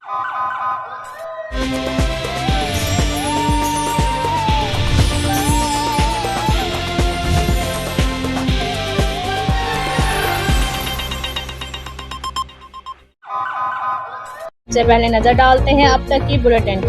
سے پہلے نظر ڈالتے ہیں اب تک کی بلیٹن کی۔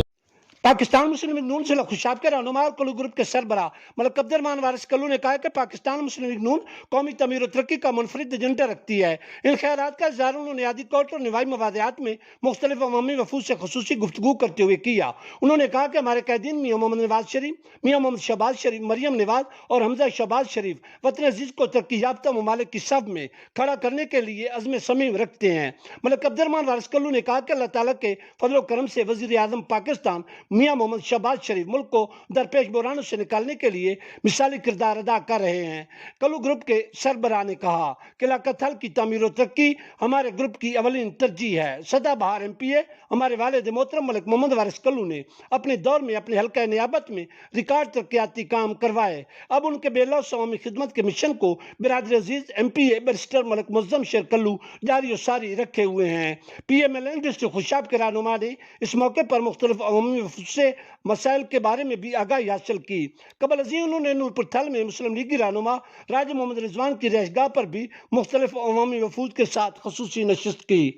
پاکستان مسلم لیگ نون سے خوشاب کے رہنما اور کلو گروپ کے سربراہ ملک عبدالرحمان وارث کلو نے کہا کہ پاکستان مسلم لیگ نون قومی تعمیر و ترقی کا منفرد ایجنڈا رکھتی ہے۔ ان خیالات کا اظہار انہوں نے نیادی کورٹ اور نوائی مفادات میں مختلف عوامی وفود سے خصوصی گفتگو کرتے ہوئے کیا۔ انہوں نے کہا کہ ہمارے قائدین میاں محمد نواز شریف، میاں محمد شہباز شریف، مریم نواز اور حمزہ شہباز شریف وطن عزیز کو ترقی یافتہ ممالک کی صف میں کھڑا کرنے کے لیے عزم صمیم رکھتے ہیں۔ ملک عبدالرحمان وارث کلو نے کہا کہ اللہ تعالیٰ کے فضل و کرم سے وزیر اعظم پاکستان میاں محمد شہباز شریف ملک کو درپیش بحرانوں سے نکالنے کے لیے مثالی کردار ادا کر رہے ہیں۔ کلو گروپ کے سربراہ نے کہا کہ لیاقت حل کی تعمیر و ترقی ہمارے گروپ کی اولین ترجیح ہے۔ سدا بہار ایم پی اے ہمارے والد محترم ملک محمد وارث کلو نے اپنے دور میں اپنے حلقہ نیابت میں ریکارڈ ترقیاتی کام کروائے۔ اب ان کے بے لوث عوامی خدمت کے مشن کو برادر عزیز ایم پی اے بیرسٹر ملک معظم شیر کلو جاری و ساری رکھے ہوئے ہیں۔ P M L N district Khushab کے رہنما نے اس موقع پر مختلف عوامی وفود سے مسائل کے بارے میں بھی آگاہی حاصل کی۔ قبل ازیں انہوں نے نورپور تھل میں مسلم لیگی رہنما راجہ محمد رضوان کی رہائش گاہ پر بھی مختلف عوامی وفود کے ساتھ خصوصی نشست کی۔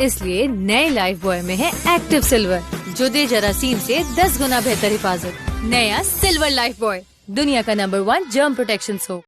اس لیے نئے لائف بوائے میں ہے ایکٹیو سلور جو دے جراثیم سے 10 گنا بہتر حفاظت۔ نیا سلور لائف بوائے، دنیا کا نمبر 1 جرم پروٹیکشن سوپ۔